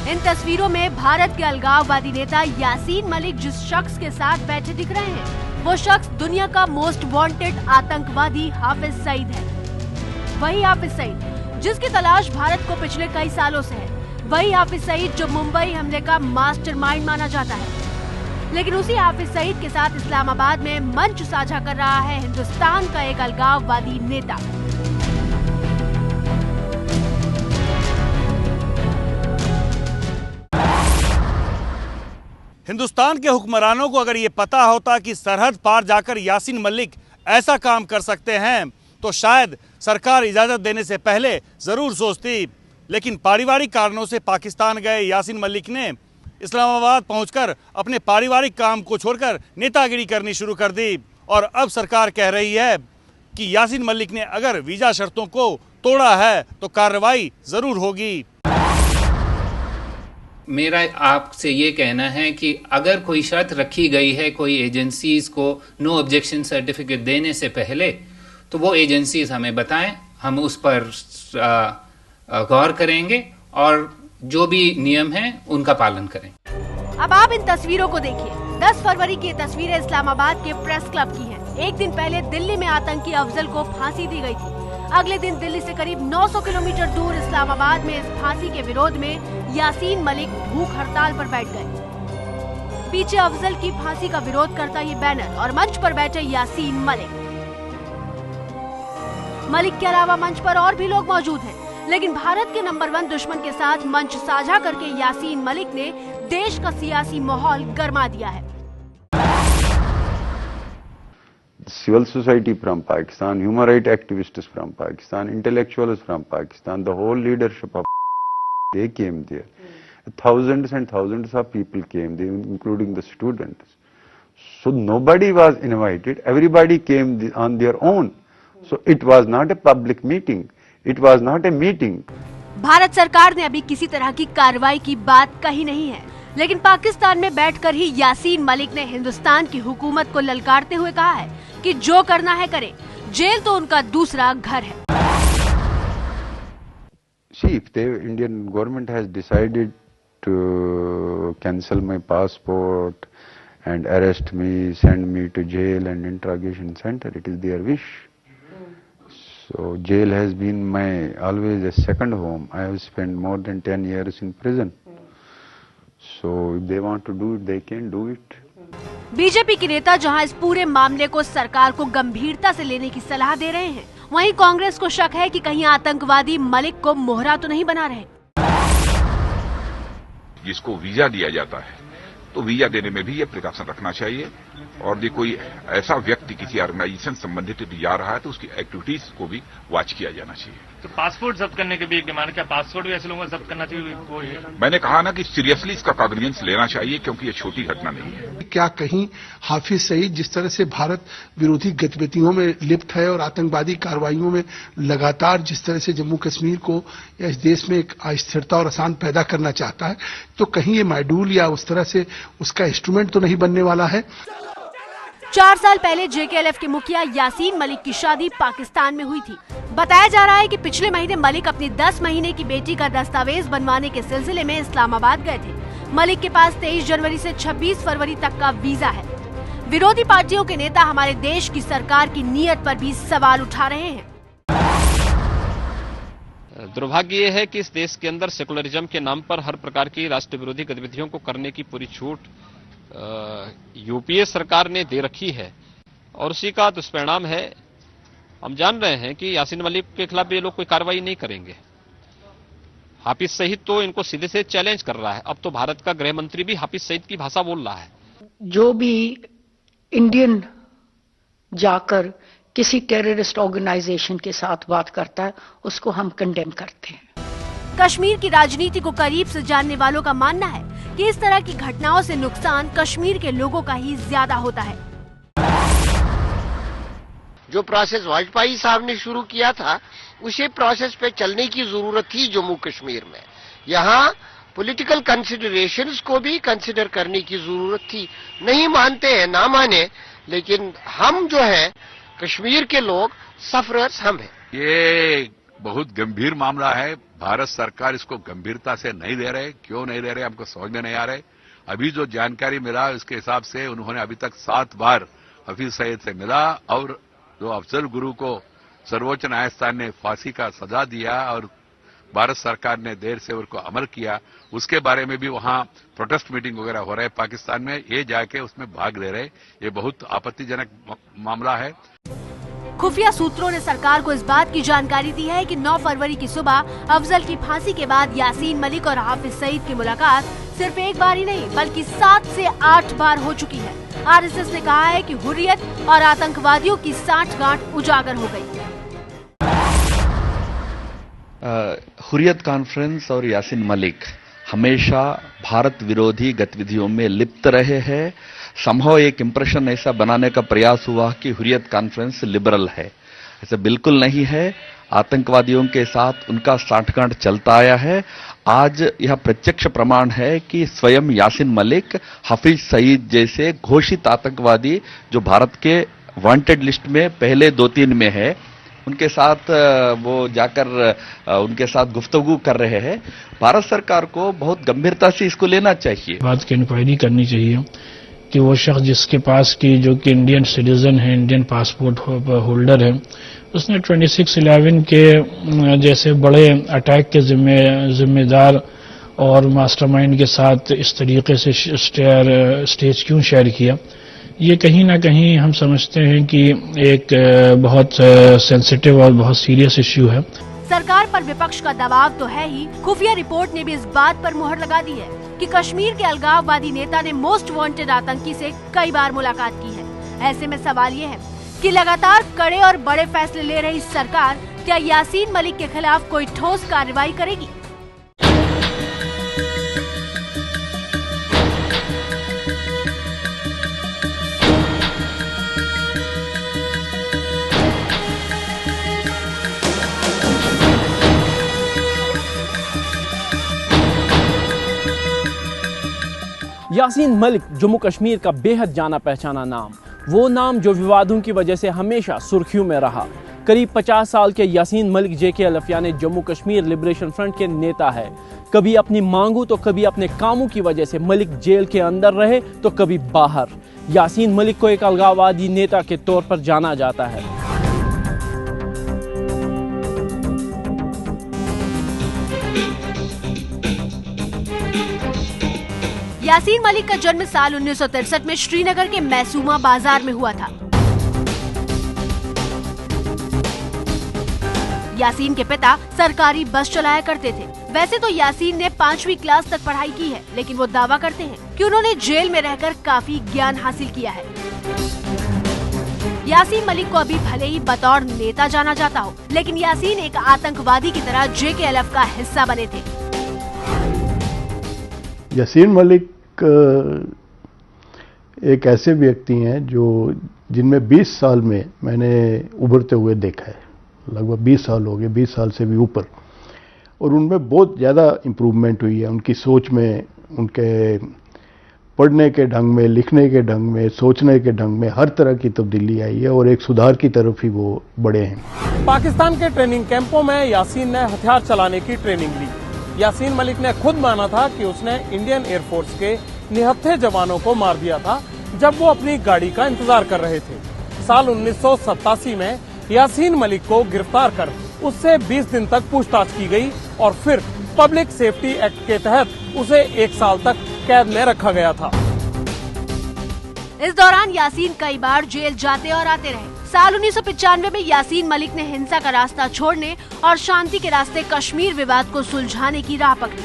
इन तस्वीरों में भारत के अलगाववादी नेता यासीन मलिक जिस शख्स के साथ बैठे दिख रहे हैं, वो शख्स दुनिया का मोस्ट वांटेड आतंकवादी हाफिज सईद है। वही हाफिज सईद जिसकी तलाश भारत को पिछले कई सालों से है, वही हाफिज सईद जो मुंबई हमले का मास्टरमाइंड माना जाता है। लेकिन उसी हाफिज सईद के साथ इस्लामाबाद में मंच साझा कर रहा है हिंदुस्तान का एक अलगाववादी नेता। हिंदुस्तान के हुक्मरानों को अगर ये पता होता कि सरहद पार जाकर यासीन मलिक ऐसा काम कर सकते हैं तो शायद सरकार इजाजत देने से पहले जरूर सोचती। लेकिन पारिवारिक कारणों से पाकिस्तान गए यासीन मलिक ने इस्लामाबाद पहुंचकर अपने पारिवारिक काम को छोड़कर नेतागिरी करनी शुरू कर दी। और अब सरकार कह रही है कि यासीन मलिक ने अगर वीजा शर्तों को तोड़ा है तो कार्रवाई जरूर होगी। मेरा आपसे ये कहना है कि अगर कोई शर्त रखी गई है कोई एजेंसीज को नो ऑब्जेक्शन सर्टिफिकेट देने से पहले, तो वो एजेंसीज हमें बताएं, हम उस पर गौर करेंगे और जो भी नियम हैं उनका पालन करें। अब आप इन तस्वीरों को देखिए। 10 फरवरी की ये तस्वीरें इस्लामाबाद के प्रेस क्लब की हैं। एक दिन पहले दिल्ली में आतंकी अफजल को फांसी दी गई थी। अगले दिन दिल्ली से करीब 900 किलोमीटर दूर इस्लामाबाद में इस फांसी के विरोध में यासीन मलिक भूख हड़ताल पर बैठ गए। पीछे अफजल की फांसी का विरोध करता ये बैनर और मंच पर बैठे यासीन मलिक। मलिक के अलावा मंच पर और भी लोग मौजूद हैं, लेकिन भारत के नंबर 1 दुश्मन के साथ मंच साझा करके यासीन मलिक ने देश का सियासी माहौल गरमा दिया है। Civil society from Pakistan, human rights activists from Pakistan, intellectuals from Pakistan, the whole leadership of they came there. Thousands and thousands of people came there, including the students. So nobody was invited, everybody came on their own. So it was not a public meeting, it was not a meeting. Bharat सरकार ने अभी किसी तरह की कार्रवाई की बात कही नहीं है, लेकिन पाकिस्तान में बैठकर ही यासीन मलिक ने हिंदुस्तान की हुकूमत को ललकारते हुए कहा है कि जो करना है करें, जेल तो उनका दूसरा घर है। See, if the Indian government has decided to cancel my passport and arrest me, send me to jail and interrogation center, it is their wish. So jail has been my always a second home. I have spent more than 10 years in prison. So if they want to do it, they can do it. BJP के नेता जहां इस पूरे मामले को सरकार को गंभीरता से लेने की सलाह दे रहे हैं, वहीं कांग्रेस को शक है कि कहीं आतंकवादी मलिक को मोहरा तो नहीं बना रहे। जिसको वीजा दिया जाता है तो वीजा देने में भी ये प्रिकॉशन रखना चाहिए, और ये कोई ऐसा व्यक्ति किसी ऑर्गेनाइजेशन संबंधित जा रहा है तो उसकी एक्टिविटीज को भी वॉच किया जाना चाहिए। तो पासपोर्ट जब्त करने की भी एक डिमांड, क्या पासपोर्ट भी ऐसे लोगों को जब्त करना चाहिए? मैंने कहा ना कि सीरियसली इसका कॉग्निजेंस लेना चाहिए, क्योंकि ये छोटी घटना नहीं है। क्या कहीं हाफिज सईद जिस तरह से भारत विरोधी गतिविधियों में लिप्त है और आतंकवादी कार्रवाइयों में लगातार जिस तरह से जम्मू कश्मीर को या इस देश में एक अस्थिरता और अशांति पैदा करना चाहता है, तो कहीं ये मॉड्यूल या उस तरह से उसका इंस्ट्रूमेंट तो नहीं बनने वाला है। 4 साल पहले JKLF के मुखिया यासीन मलिक की शादी पाकिस्तान में हुई थी। बताया जा रहा है कि पिछले महीने मलिक अपनी 10 महीने की बेटी का दस्तावेज बनवाने के सिलसिले में इस्लामाबाद गए थे। मलिक के पास 23 जनवरी से 26 फरवरी तक का वीजा है। विरोधी पार्टियों के नेता हमारे देश की सरकार की नीयत पर भी सवाल उठा रहे हैं। दुर्भाग्य ये है कि इस देश के अंदर सेकुलरिज्म के नाम पर हर प्रकार की राष्ट्र विरोधी गतिविधियों को करने की पूरी छूट यूपीए सरकार ने दे रखी है, और उसी का दुष्परिणाम है। हम जान रहे हैं कि यासीन मलिक के खिलाफ ये लोग कोई कार्रवाई नहीं करेंगे। हाफिज सईद तो इनको सीधे से चैलेंज कर रहा है। अब तो भारत का गृह मंत्री भी हाफिज सईद की भाषा बोल रहा है। जो भी इंडियन जाकर किसी टेररिस्ट ऑर्गेनाइजेशन के साथ बात करता है, उसको हम कंडेम करते हैं। कश्मीर की राजनीति को करीब से जानने वालों का मानना है कि इस तरह की घटनाओं से नुकसान कश्मीर के लोगों का ही ज्यादा होता है। जो प्रोसेस वाजपेयी साहब ने शुरू किया था, उसी प्रोसेस पे चलने की जरूरत थी जम्मू कश्मीर में। यहाँ पॉलिटिकल कंसिडरेशंस को भी कंसिडर करने की जरूरत थी। नहीं मानते हैं, ना माने, लेकिन हम जो है कश्मीर के लोग सफरर्स हम हैं। ये बहुत गंभीर मामला है। भारत सरकार इसको गंभीरता से नहीं ले रहे। क्यों नहीं ले रहे हमको समझ में नहीं आ रहे। अभी जो जानकारी मिला उसके हिसाब से उन्होंने अभी तक 7 बार हफीज सईद से मिला और जो अफजल गुरु को सर्वोच्च न्यायस्थान ने फांसी का सजा दिया और भारत सरकार ने देर से उनको अमल किया, उसके बारे में भी वहां प्रोटेस्ट मीटिंग वगैरह हो रहे पाकिस्तान में, ये जाके उसमें भाग ले रहे। ये बहुत आपत्तिजनक मामला है। खुफिया सूत्रों ने सरकार को इस बात की जानकारी दी है कि 9 फरवरी की सुबह अफजल की फांसी के बाद यासीन मलिक और हाफिज सईद की मुलाकात सिर्फ एक बार ही नहीं बल्कि 7 से 8 बार हो चुकी है। आरएसएस ने कहा है कि हुर्रियत और आतंकवादियों की सांठगांठ उजागर हो गई। हुर्रियत कॉन्फ्रेंस और यासीन मलिक हमेशा भारत विरोधी गतिविधियों में लिप्त रहे हैं। संभव एक इंप्रेशन ऐसा बनाने का प्रयास हुआ कि हुर्रियत कॉन्फ्रेंस लिबरल है, ऐसा बिल्कुल नहीं है। आतंकवादियों के साथ उनका सांठगांठ चलता आया है। आज यह प्रत्यक्ष प्रमाण है कि स्वयं यासीन मलिक, हाफिज सईद जैसे घोषित आतंकवादी जो भारत के वांटेड लिस्ट में पहले 2-3 में है, उनके साथ वो जाकर उनके साथ गुफ्तगू कर रहे हैं। भारत सरकार को बहुत गंभीरता से इसको लेना चाहिए। बात की इंक्वायरी करनी चाहिए कि वो शख्स जिसके पास की जो कि इंडियन सिटीजन है, इंडियन पासपोर्ट होल्डर है, उसने 26/11 के जैसे बड़े अटैक के जिम्मेदार और मास्टरमाइंड के साथ इस तरीके से स्टेज क्यों शेयर किया। ये कहीं ना कहीं हम समझते हैं कि एक बहुत सेंसिटिव और बहुत सीरियस इश्यू है। सरकार पर विपक्ष का दबाव तो है ही, खुफिया रिपोर्ट ने भी इस बात पर मुहर लगा दी है कि कश्मीर के अलगाववादी नेता ने मोस्ट वांटेड आतंकी से कई बार मुलाकात की है। ऐसे में सवाल ये है कि लगातार कड़े और बड़े फैसले ले रही सरकार क्या यासीन मलिक के खिलाफ कोई ठोस कार्रवाई करेगी। यासीन मलिक जम्मू कश्मीर का बेहद जाना पहचाना नाम, वो नाम जो विवादों की वजह से हमेशा सुर्खियों में रहा। करीब 50 साल के यासीन मलिक जेके अलफियाने जम्मू कश्मीर लिबरेशन फ्रंट के नेता है। कभी अपनी मांगों तो कभी अपने कामों की वजह से मलिक जेल के अंदर रहे तो कभी बाहर। यासीन मलिक को एक अलगाववादी नेता के तौर पर जाना जाता है। यासीन मलिक का जन्म साल 1963 में श्रीनगर के मैसूमा बाजार में हुआ था। यासीन के पिता सरकारी बस चलाया करते थे। वैसे तो यासीन ने 5वीं क्लास तक पढ़ाई की है, लेकिन वो दावा करते हैं कि उन्होंने जेल में रहकर काफी ज्ञान हासिल किया है। यासीन मलिक को अभी भले ही बतौर नेता जाना जाता हो, लेकिन यासीन एक आतंकवादी की तरह JKLF का हिस्सा बने थे। यासीन मलिक एक ऐसे व्यक्ति हैं जिनमें 20 साल में मैंने उभरते हुए देखा है। लगभग 20 साल हो गए, 20 साल से भी ऊपर, और उनमें बहुत ज़्यादा इम्प्रूवमेंट हुई है। उनकी सोच में, उनके पढ़ने के ढंग में, लिखने के ढंग में, सोचने के ढंग में हर तरह की तब्दीली आई है और एक सुधार की तरफ ही वो बढ़े हैं। पाकिस्तान के ट्रेनिंग कैंपों में यासीन ने हथियार चलाने की ट्रेनिंग ली। यासीन मलिक ने खुद माना था कि उसने इंडियन एयरफोर्स के निहत्थे जवानों को मार दिया था जब वो अपनी गाड़ी का इंतजार कर रहे थे। साल 1987 में यासीन मलिक को गिरफ्तार कर उससे 20 दिन तक पूछताछ की गई और फिर पब्लिक सेफ्टी एक्ट के तहत उसे 1 साल तक कैद में रखा गया था। इस दौरान यासीन कई बार जेल जाते और आते रहे। साल 1995 में यासीन मलिक ने हिंसा का रास्ता छोड़ने और शांति के रास्ते कश्मीर विवाद को सुलझाने की राह पकड़ी।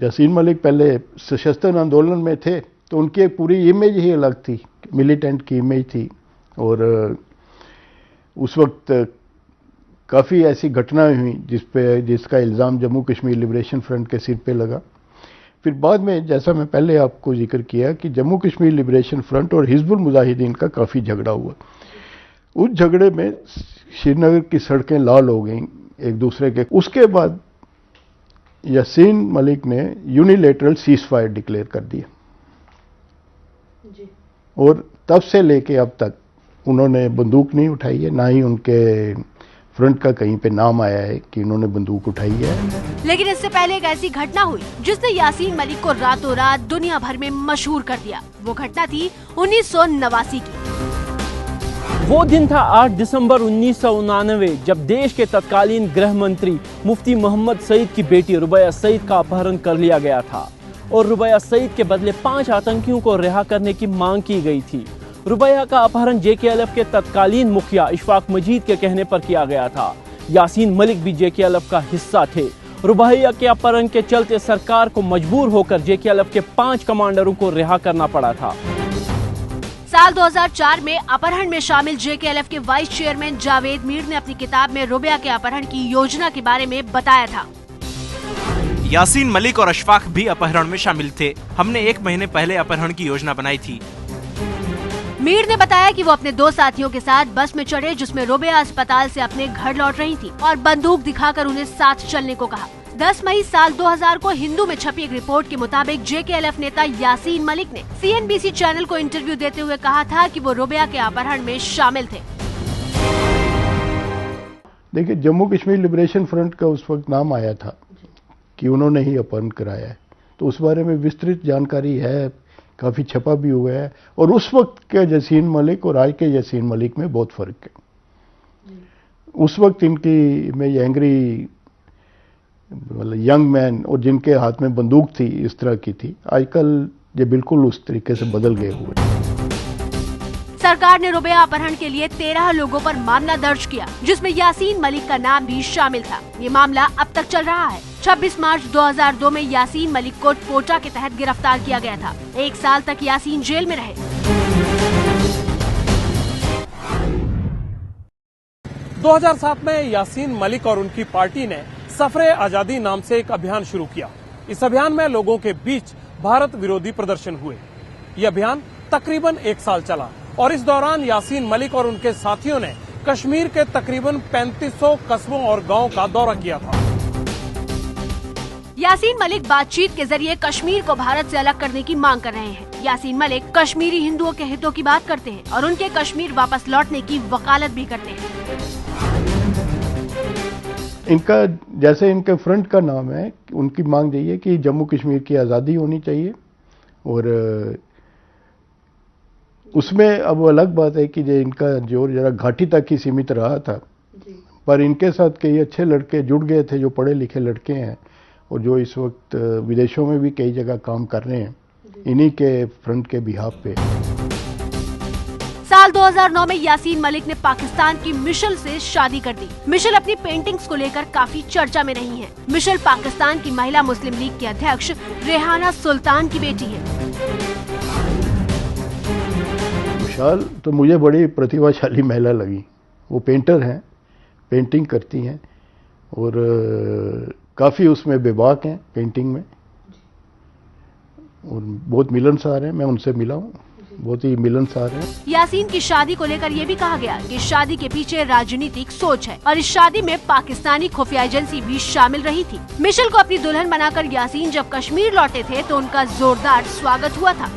यासीन मलिक पहले सशस्त्र आंदोलन में थे तो उनकी एक पूरी इमेज ही अलग थी, मिलिटेंट की इमेज थी, और उस वक्त काफ़ी ऐसी घटनाएं हुई जिसका इल्ज़ाम जम्मू कश्मीर लिबरेशन फ्रंट के सिर पे लगा। फिर बाद में, जैसा मैं पहले आपको जिक्र किया, कि जम्मू कश्मीर लिबरेशन फ्रंट और हिजबुल मुजाहिदीन का काफ़ी झगड़ा हुआ। उस झगड़े में श्रीनगर की सड़कें लाल हो गईं एक दूसरे के। उसके बाद यासीन मलिक ने यूनिलेटरल सीज फायर डिक्लेयर कर दिया और तब से लेके अब तक उन्होंने बंदूक नहीं उठाई है, ना ही उनके फ्रंट का कहीं पे नाम आया है कि इन्होंने बंदूक उठाई है। लेकिन इससे पहले एक ऐसी घटना हुई जिसने यासीन मलिक को रातों रात दुनिया भर में मशहूर कर दिया। वो घटना थी 1989 की। वो दिन था 8 दिसंबर 1989, जब देश के तत्कालीन गृह मंत्री मुफ्ती मोहम्मद सईद की बेटी रुबैया सईद का अपहरण कर लिया गया था और रुबैया सईद के बदले 5 आतंकियों को रिहा करने की मांग की गई थी। रुबैया का अपहरण JKLF के तत्कालीन मुखिया इशफाक मजीद के कहने पर किया गया था। यासीन मलिक भी JKLF का हिस्सा थे। रुबैया के अपहरण के चलते सरकार को मजबूर होकर JKLF के 5 कमांडरों को रिहा करना पड़ा था। साल 2004 में अपहरण में शामिल JKLF के वाइस चेयरमैन जावेद मीर ने अपनी किताब में रुबैया के अपहरण की योजना के बारे में बताया था। यासीन मलिक और अशफाक भी अपहरण में शामिल थे। हमने 1 महीने पहले अपहरण की योजना बनाई थी। मीर ने बताया कि वो अपने 2 साथियों के साथ बस में चढ़े जिसमें रुबैया अस्पताल से अपने घर लौट रही थी और बंदूक दिखाकर उन्हें साथ चलने को कहा। 10 मई साल 2000 को हिंदू में छपी एक रिपोर्ट के मुताबिक JKLF नेता यासीन मलिक ने CNBC चैनल को इंटरव्यू देते हुए कहा था कि वो रुबैया के अपहरण में शामिल थे। देखिए, जम्मू कश्मीर लिबरेशन फ्रंट का उस वक्त नाम आया था कि उन्होंने ही अपहरण कराया है, तो उस बारे में विस्तृत जानकारी है, काफ़ी छपा भी हुआ है। और उस वक्त के यासीन मलिक और आज के यासीन मलिक में बहुत फ़र्क है। उस वक्त इनकी में एंग्री यंग मैन और जिनके हाथ में बंदूक थी इस तरह की थी, आजकल ये बिल्कुल उस तरीके से बदल गए हुए। सरकार ने रुबैया अपहरण के लिए 13 लोगों पर मामला दर्ज किया, जिसमें यासीन मलिक का नाम भी शामिल था। ये मामला अब तक चल रहा है। 26 मार्च 2002 में यासीन मलिक को पोटा के तहत गिरफ्तार किया गया था। 1 साल तक यासीन जेल में रहे। 2007 में यासीन मलिक और उनकी पार्टी ने सफरे आजादी नाम से एक अभियान शुरू किया। इस अभियान में लोगों के बीच भारत विरोधी प्रदर्शन हुए। ये अभियान तकरीबन 1 साल चला और इस दौरान यासीन मलिक और उनके साथियों ने कश्मीर के तकरीबन 3500 कस्बों और गांवों का दौरा किया था। यासीन मलिक बातचीत के जरिए कश्मीर को भारत से अलग करने की मांग कर रहे हैं। यासीन मलिक कश्मीरी हिंदुओं के हितों की बात करते हैं और उनके कश्मीर वापस लौटने की वकालत भी करते हैं। इनका जैसे इनके फ्रंट का नाम है, उनकी मांग यही है कि जम्मू कश्मीर की आज़ादी होनी चाहिए। और उसमें अब अलग बात है कि जो इनका जोर जरा घाटी तक ही सीमित रहा था, पर इनके साथ कई अच्छे लड़के जुड़ गए थे जो पढ़े लिखे लड़के हैं और जो इस वक्त विदेशों में भी कई जगह काम कर रहे हैं, इन्हीं के फ्रंट के बिहाफ पे। साल 2009 में यासीन मलिक ने पाकिस्तान की मिशेल से शादी कर दी। मिशेल अपनी पेंटिंग्स को लेकर काफी चर्चा में रही हैं। मिशेल पाकिस्तान की महिला मुस्लिम लीग की अध्यक्ष रेहाना सुल्तान की बेटी है। विशाल तो मुझे बड़ी प्रतिभाशाली महिला लगी। वो पेंटर हैं, पेंटिंग करती हैं और काफ़ी उसमें बेबाक हैं पेंटिंग में और बहुत मिलनसार हैं। मैं उनसे मिला हूँ, बहुत ही मिलनसार हैं। यासीन की शादी को लेकर ये भी कहा गया कि शादी के पीछे राजनीतिक सोच है और इस शादी में पाकिस्तानी खुफिया एजेंसी भी शामिल रही थी। मिशेल को अपनी दुल्हन बनाकर यासीन जब कश्मीर लौटे थे तो उनका जोरदार स्वागत हुआ था।